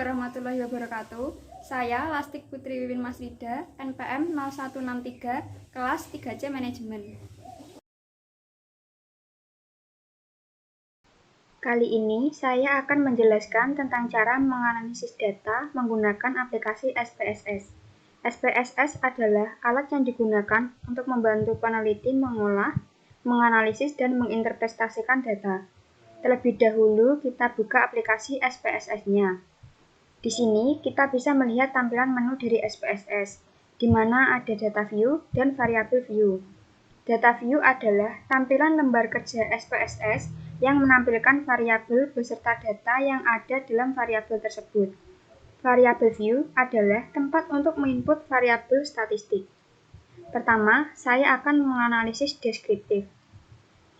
warahmatullahi wabarakatuh. Saya Lastik Putri Wiwin Masrida, NPM 0163, kelas 3C Manajemen. Kali ini saya akan menjelaskan tentang cara menganalisis data menggunakan aplikasi SPSS. SPSS adalah alat yang digunakan untuk membantu peneliti mengolah, menganalisis, dan menginterpretasikan data. Terlebih dahulu kita buka aplikasi SPSS-nya. Di sini kita bisa melihat tampilan menu dari SPSS, di mana ada data view dan variabel view. Data view adalah tampilan lembar kerja SPSS yang menampilkan variabel beserta data yang ada dalam variabel tersebut. Variabel view adalah tempat untuk menginput variabel statistik. Pertama, saya akan menganalisis deskriptif.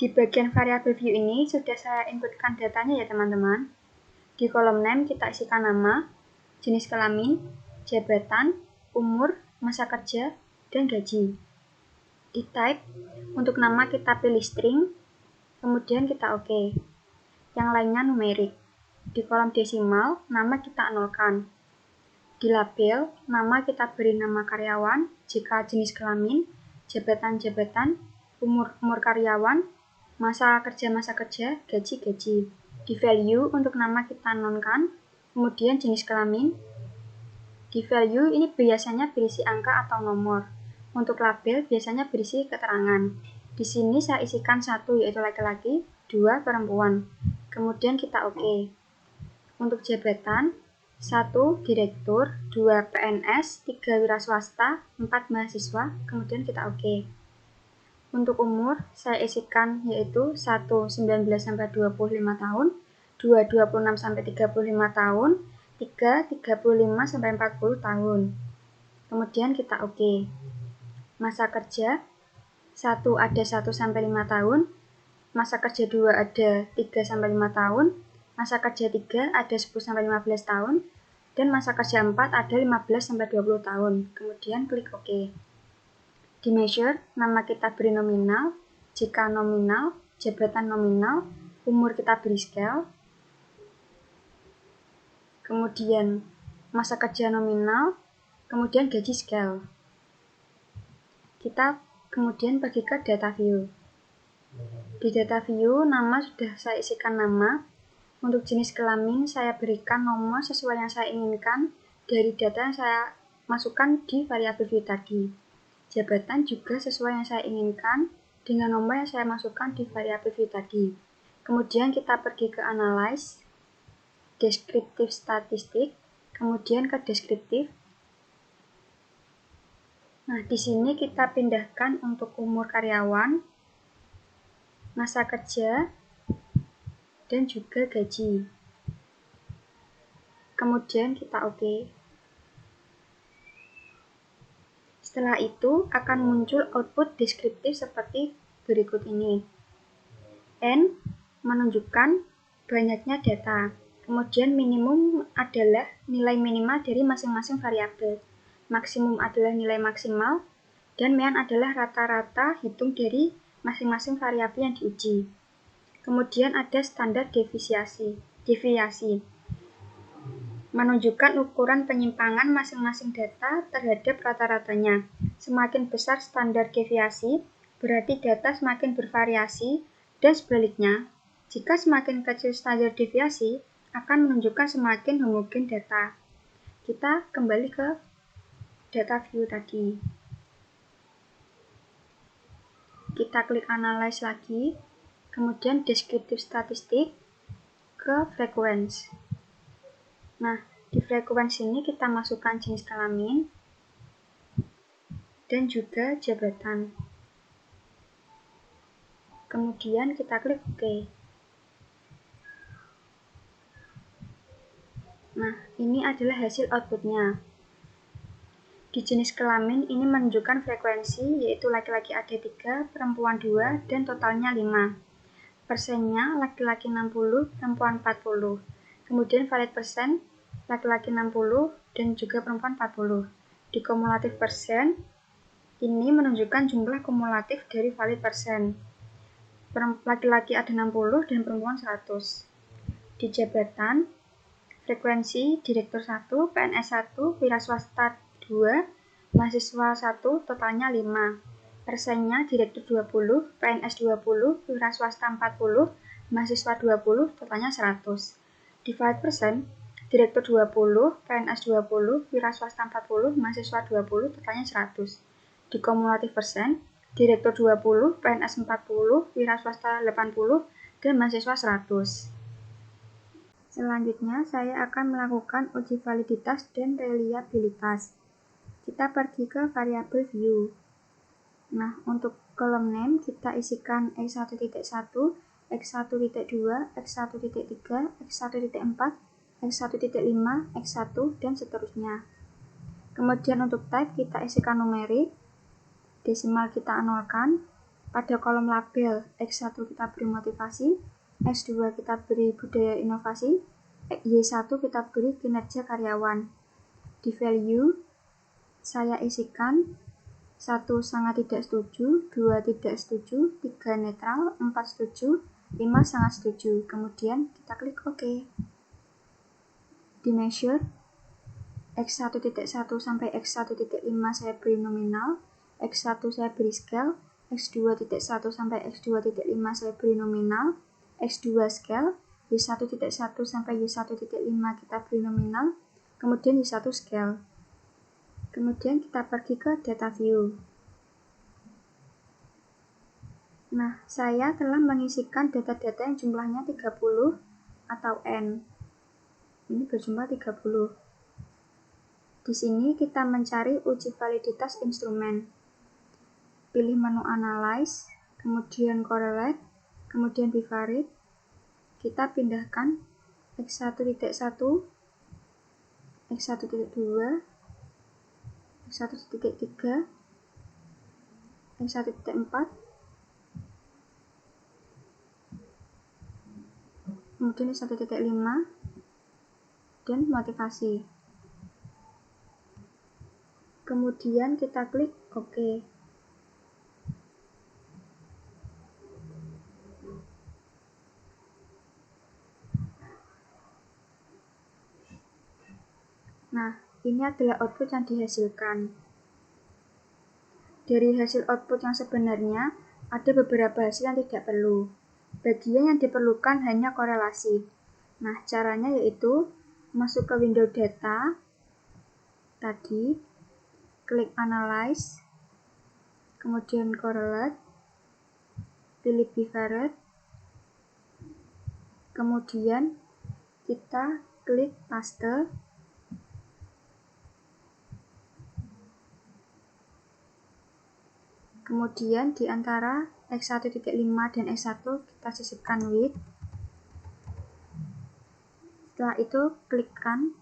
Di bagian variabel view ini sudah saya inputkan datanya ya teman-teman. Di kolom name kita isikan nama, jenis kelamin, jabatan, umur, masa kerja, dan gaji. Di type, untuk nama kita pilih string, kemudian kita OK. Yang lainnya numerik. Di kolom desimal, nama kita nolkan. Di label, nama kita beri nama karyawan, jika jenis kelamin, jabatan, umur karyawan, masa kerja, gaji. Di value, untuk nama kita nonkan, kemudian jenis kelamin. Di value ini biasanya berisi angka atau nomor. Untuk label biasanya berisi keterangan. Di sini saya isikan 1 yaitu laki-laki, 2 perempuan. Kemudian kita OK. Untuk jabatan, 1 direktur, 2 PNS, 3 wira swasta, 4 mahasiswa, kemudian kita OK. Untuk umur, saya isikan yaitu 1 19 sampai 25 tahun, 2 26 sampai 35 tahun, 3 35 sampai 40 tahun. Kemudian kita OK. Masa kerja 1 ada 1 sampai 5 tahun, masa kerja 2 ada 3 sampai 5 tahun, masa kerja 3 ada 10 sampai 15 tahun, dan masa kerja 4 ada 15 sampai 20 tahun. Kemudian klik OK. Di measure, nama kita beri nominal, jika nominal, jabatan nominal, umur kita beri scale, kemudian masa kerja nominal, kemudian gaji scale. Kita kemudian pergi ke data view. Di data view, nama sudah saya isikan nama. Untuk jenis kelamin, saya berikan nomor sesuai yang saya inginkan dari data yang saya masukkan di variabel view tadi. Jabatan juga sesuai yang saya inginkan dengan nomor yang saya masukkan di variabel view tadi. Kemudian kita pergi ke analyze, deskriptif statistik, kemudian ke deskriptif. Nah, di sini kita pindahkan untuk umur karyawan, masa kerja, dan juga gaji. Kemudian kita OK. Setelah itu akan muncul output deskriptif seperti berikut ini. N menunjukkan banyaknya data. Kemudian minimum adalah nilai minimal dari masing-masing variabel. Maksimum adalah nilai maksimal. Dan mean adalah rata-rata hitung dari masing-masing variabel yang diuji. Kemudian ada standar deviasi. Menunjukkan ukuran penyimpangan masing-masing data terhadap rata-ratanya. Semakin besar standar deviasi, berarti data semakin bervariasi, dan sebaliknya, jika semakin kecil standar deviasi, akan menunjukkan semakin homogen data. Kita kembali ke data view tadi. Kita klik analyze lagi, kemudian deskriptif statistik, ke frequency. Nah, di frekuensi ini kita masukkan jenis kelamin dan juga jabatan. Kemudian kita klik OK. Nah, ini adalah hasil outputnya. Di jenis kelamin ini menunjukkan frekuensi, yaitu laki-laki ada 3, perempuan 2, dan totalnya 5. Persennya laki-laki 60, perempuan 40. Kemudian valid persen, laki-laki 60 dan juga perempuan 40. Di kumulatif persen, ini menunjukkan jumlah kumulatif dari valid persen. Laki-laki ada 60 dan perempuan 100. Di jabatan, Frekuensi Direktur 1, PNS 1, Wira Swasta 2, Mahasiswa 1, totalnya 5. Persennya Direktur 20, PNS 20, Wira Swasta 40, Mahasiswa 20, totalnya 100. Divide persen, Direktur 20, PNS 20, Wira Swasta 40, Mahasiswa 20, totalnya 100. Di kumulatif persen, Direktur 20, PNS 40, Wira Swasta 80, dan Mahasiswa 100. Selanjutnya, saya akan melakukan uji validitas dan reliabilitas. Kita pergi ke variabel view. Nah, untuk kolom name kita isikan x1.1, x1.2, x1.3, x1.4, x1.5, x1, dan seterusnya. Kemudian untuk type kita isikan numerik, desimal kita nolkan. Pada kolom label x1 kita beri motivasi, x2 kita beri budaya inovasi, y1 kita beri kinerja karyawan. Di value saya isikan 1 sangat tidak setuju, 2 tidak setuju, 3 netral, 4 setuju, 5 sangat setuju. Kemudian kita klik OK. Di measure x1.1 sampai x1.5 saya beri nominal, x1 saya beri scale, x2.1 sampai x2.5 saya beri nominal, x2 scale, y1.1 sampai y1.5 kita beri nominal, kemudian y1 scale. Kemudian kita pergi ke data view. Nah, saya telah mengisikan data-data yang jumlahnya 30 atau N. Ini berjumlah 30. Di sini kita mencari uji validitas instrumen. Pilih menu Analyze, kemudian Correlate, kemudian Bivalid. Kita pindahkan x1.1, x1.2, x1.3, x1.4, kemudian x1.5, dan motivasi. Kemudian kita klik OK. Nah, ini adalah output yang dihasilkan. Dari hasil output yang sebenarnya, ada beberapa hasil yang tidak perlu. Bagian yang diperlukan hanya korelasi. Nah, caranya yaitu masuk ke window data, tadi, klik Analyze, kemudian Correlate, pilih Bivalid, kemudian kita klik Paste, kemudian di antara x1.5 dan x1 kita sisipkan width. Setelah itu klikkan.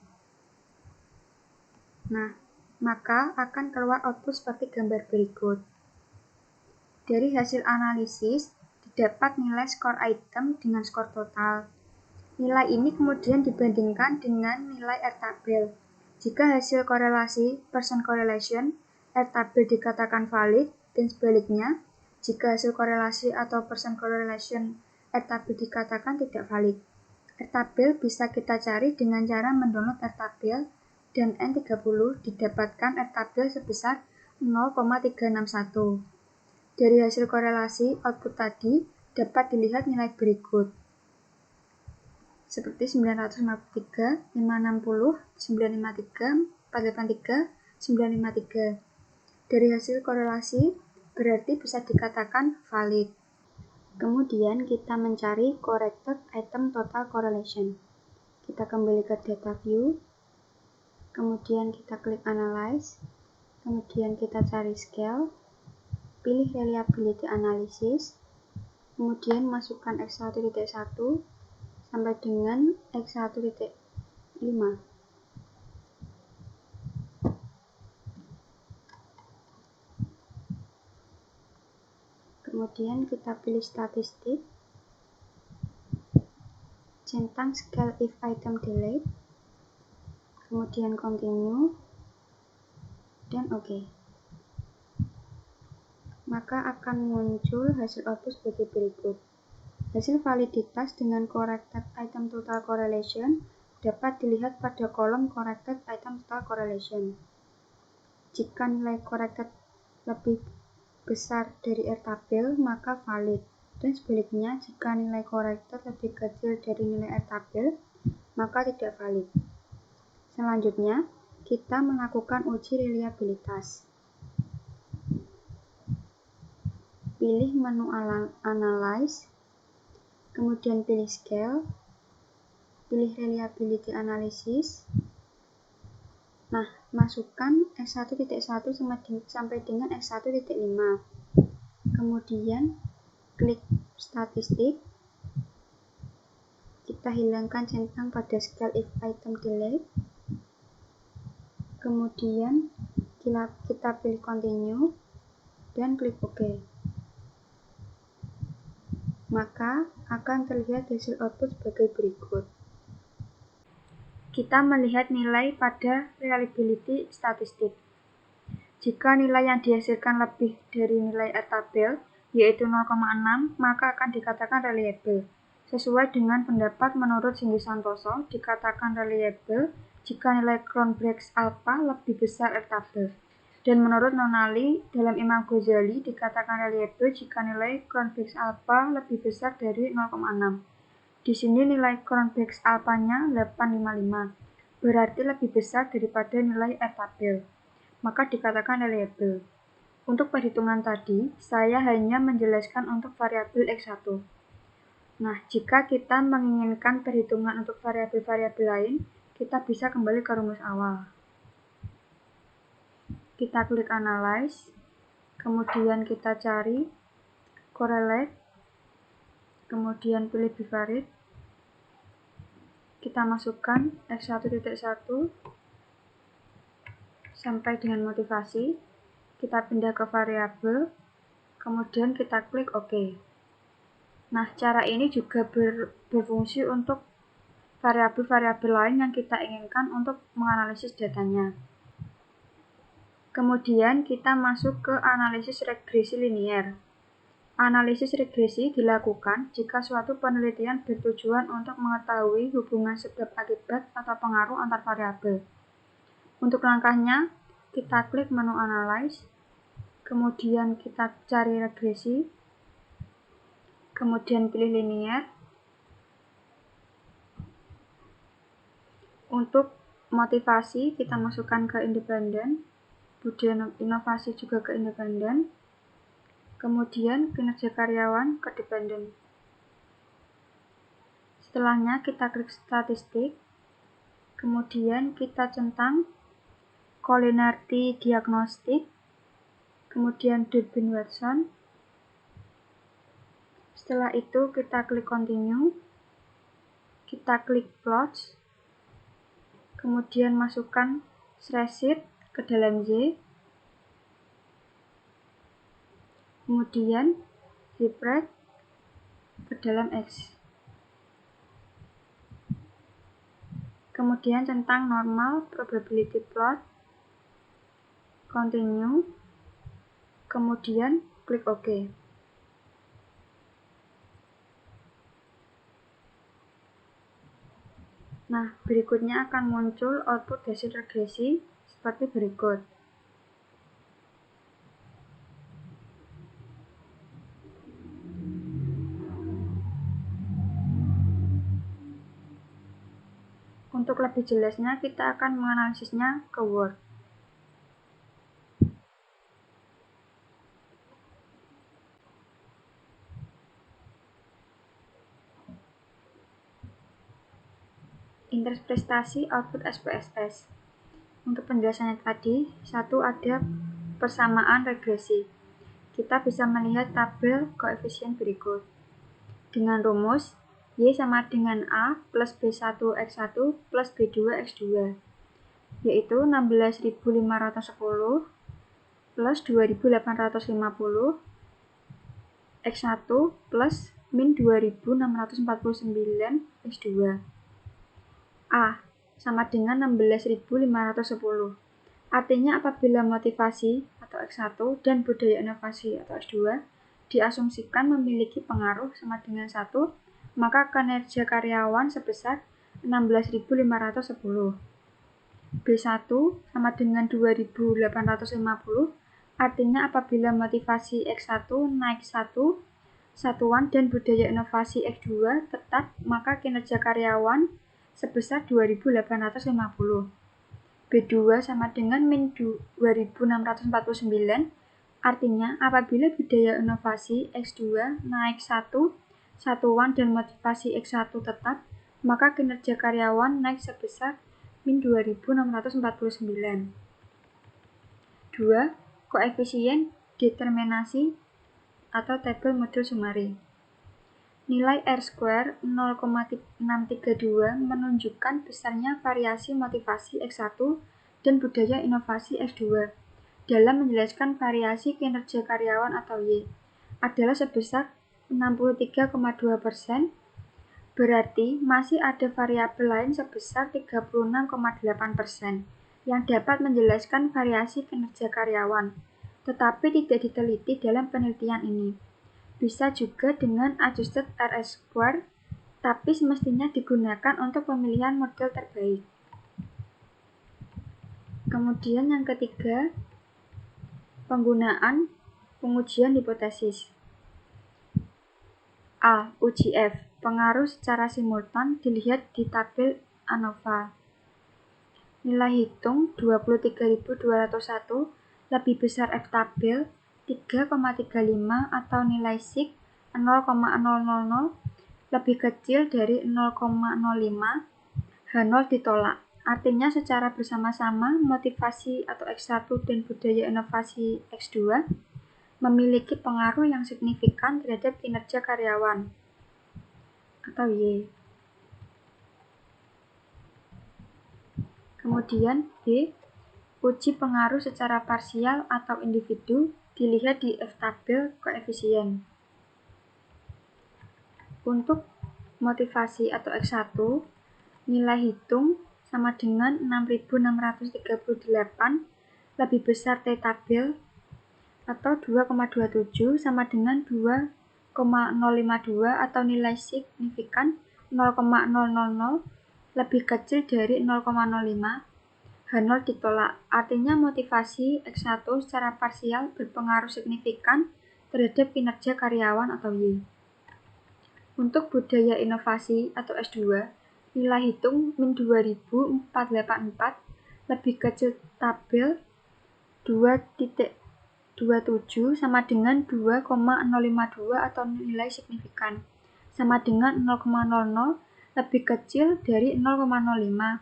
Nah, maka akan keluar output seperti gambar berikut. Dari hasil analisis didapat nilai skor item dengan skor total. Nilai ini kemudian dibandingkan dengan nilai R-tabel. Jika hasil korelasi percent correlation, R-tabel dikatakan valid, dan sebaliknya, jika hasil korelasi atau percent correlation R-tabel dikatakan tidak valid. R-tabel bisa kita cari dengan cara mendownload R-tabel, dan N30 didapatkan R-tabel sebesar 0,361. Dari hasil korelasi output tadi dapat dilihat nilai berikut. Seperti 953, 560, 953, 483, 953. Dari hasil korelasi berarti bisa dikatakan valid. Kemudian kita mencari corrected item total correlation. Kita kembali ke data view, kemudian kita klik Analyze, kemudian kita cari Scale, pilih Reliability Analysis, kemudian masukkan x1.1 sampai dengan x1.5. Kemudian kita pilih Statistik, centang Scale if item delete, kemudian Continue, dan OK. Maka akan muncul hasil output sebagai berikut. Hasil validitas dengan corrected item total correlation dapat dilihat pada kolom corrected item style correlation. Jika nilai corrected lebih besar dari R tabel, maka valid, dan sebaliknya jika nilai corrected lebih kecil dari nilai R tabel, maka tidak valid. Selanjutnya, kita melakukan uji reliabilitas. Pilih menu Analyze, kemudian pilih Scale, pilih Reliability Analysis. Nah, masukkan X1.1 sampai dengan X1.5. Kemudian, klik Statistik. Kita hilangkan centang pada Scale if item delete. Kemudian, kita pilih Continue dan klik OK. Maka akan terlihat hasil output sebagai berikut. Kita melihat nilai pada reliability statistik. Jika nilai yang dihasilkan lebih dari nilai R tabel, yaitu 0,6, maka akan dikatakan reliable. Sesuai dengan pendapat menurut Cindy Santoso, dikatakan reliable jika nilai Cronbrex alpha lebih besar R tabel. Dan menurut Nonali, dalam Imam Ghazali dikatakan reliable jika nilai Cronbrex alpha lebih besar dari 0,6. Di sini nilai Cronbrex alpha-nya 855, berarti lebih besar daripada nilai R tabel. Maka dikatakan reliable. Untuk perhitungan tadi, saya hanya menjelaskan untuk variabel X1. Nah, jika kita menginginkan perhitungan untuk variabel-variabel lain, kita bisa kembali ke rumus awal. Kita klik Analyze, kemudian kita cari Correlate, kemudian pilih Bivariate. Kita masukkan X1.1 sampai dengan motivasi. Kita pindah ke variabel, kemudian kita klik OK. Nah, cara ini juga berfungsi untuk variabel-variabel lain yang kita inginkan untuk menganalisis datanya. Kemudian kita masuk ke analisis regresi linier. Analisis regresi dilakukan jika suatu penelitian bertujuan untuk mengetahui hubungan sebab akibat atau pengaruh antar variabel. Untuk langkahnya, kita klik menu Analyze, kemudian kita cari regresi, kemudian pilih linier. Untuk motivasi, kita masukkan ke independen, budaya inovasi juga ke independen, kemudian kinerja karyawan ke dependen. Setelahnya kita klik statistik, kemudian kita centang Collinarty Diagnostic, kemudian Durbin-Watson. Setelah itu kita klik Continue, kita klik Plots, kemudian masukkan Sheet ke dalam Z, kemudian Spread ke dalam X. Kemudian centang normal probability plot, continue, kemudian klik OK. Nah, berikutnya akan muncul output hasil regresi seperti berikut. Untuk lebih jelasnya, kita akan menganalisisnya ke Word. Interpretasi output SPSS. Untuk penjelasannya tadi, satu ada persamaan regresi. Kita bisa melihat tabel koefisien berikut. Dengan rumus, Y sama dengan A plus B1X1 plus B2X2, yaitu 16.510 plus 2.850 X1 plus min 2.649 X2. A sama dengan 16.510. Artinya apabila motivasi atau X1 dan budaya inovasi atau X2 diasumsikan memiliki pengaruh sama dengan 1, maka kinerja karyawan sebesar 16.510. B1 sama dengan 2.850, artinya apabila motivasi X1 naik 1 satuan dan budaya inovasi X2 tetap, maka kinerja karyawan sebesar 2.850. B2 sama dengan min 2.649, artinya apabila budaya inovasi X2 naik 1 satuan dan motivasi X1 tetap, maka kinerja karyawan naik sebesar min 2.649. 2. Koefisien determinasi atau tabel model Sumari. Nilai R² 0,632 menunjukkan besarnya variasi motivasi X1 dan budaya inovasi X2 dalam menjelaskan variasi kinerja karyawan atau Y adalah sebesar 63,2%, berarti masih ada variabel lain sebesar 36,8% yang dapat menjelaskan variasi kinerja karyawan, tetapi tidak diteliti dalam penelitian ini. Bisa juga dengan adjusted R², tapi semestinya digunakan untuk pemilihan model terbaik. Kemudian yang ketiga, penggunaan pengujian hipotesis. A. Uji F. Pengaruh secara simultan dilihat di tabel ANOVA. Nilai hitung 23.201 lebih besar F tabel 3,35 atau nilai SIG 0,000 lebih kecil dari 0,05, H0 ditolak. Artinya secara bersama-sama motivasi atau X1 dan budaya inovasi X2 memiliki pengaruh yang signifikan terhadap kinerja karyawan atau Y. Kemudian B. Uji pengaruh secara parsial atau individu dilihat di F tabel koefisien. Untuk motivasi atau X1, nilai hitung sama dengan 6.638 lebih besar T tabel atau 2,27 sama dengan 2,052 atau nilai signifikan 0,000 lebih kecil dari 0,05, H0 ditolak. Artinya motivasi X1 secara parsial berpengaruh signifikan terhadap kinerja karyawan atau Y. Untuk budaya inovasi atau S2, nilai hitung min 2.484 lebih kecil tabel 2.27 sama dengan 2,052 atau nilai signifikan sama dengan 0,00 lebih kecil dari 0,05,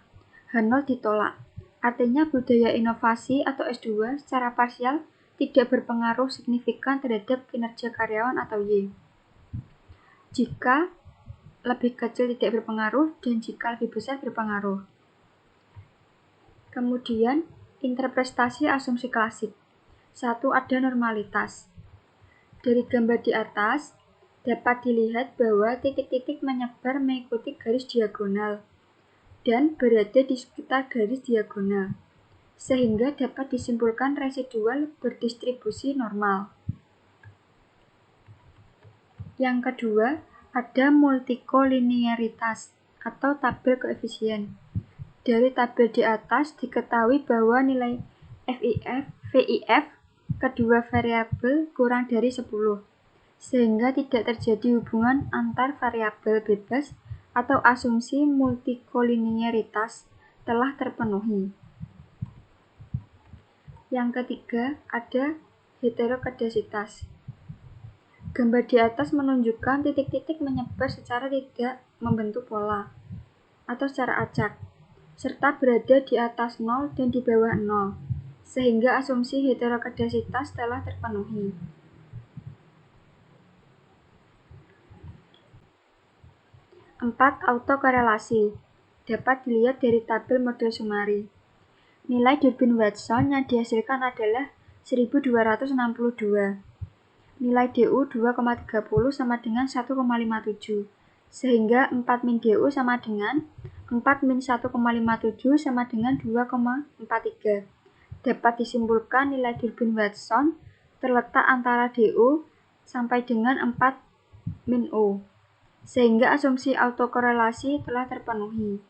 H0 ditolak. Artinya budaya inovasi atau S2 secara parsial tidak berpengaruh signifikan terhadap kinerja karyawan atau Y. Jika lebih kecil tidak berpengaruh dan jika lebih besar berpengaruh. Kemudian, interpretasi asumsi klasik. 1. Ada normalitas. Dari gambar di atas, dapat dilihat bahwa titik-titik menyebar mengikuti garis diagonal dan berada di sekitar garis diagonal, sehingga dapat disimpulkan residual berdistribusi normal. Yang kedua, ada multikolinearitas atau tabel koefisien. Dari tabel di atas diketahui bahwa nilai VIF kedua variabel kurang dari 10, sehingga tidak terjadi hubungan antar variabel bebas atau asumsi multikolinearitas telah terpenuhi. Yang ketiga, ada heterokedasitas. Gambar di atas menunjukkan titik-titik menyebar secara tidak membentuk pola atau secara acak, serta berada di atas 0 dan di bawah 0, sehingga asumsi heterokedasitas telah terpenuhi. Empat, autokorelasi. Dapat dilihat dari tabel model Sumari. Nilai Durbin-Watson yang dihasilkan adalah 1262. Nilai DU 2,30 sama dengan 1,57, sehingga 4 min DU sama dengan 4 min 1,57 sama dengan 2,43. Dapat disimpulkan nilai Durbin-Watson terletak antara DU sampai dengan 4 min U, sehingga asumsi autokorelasi telah terpenuhi.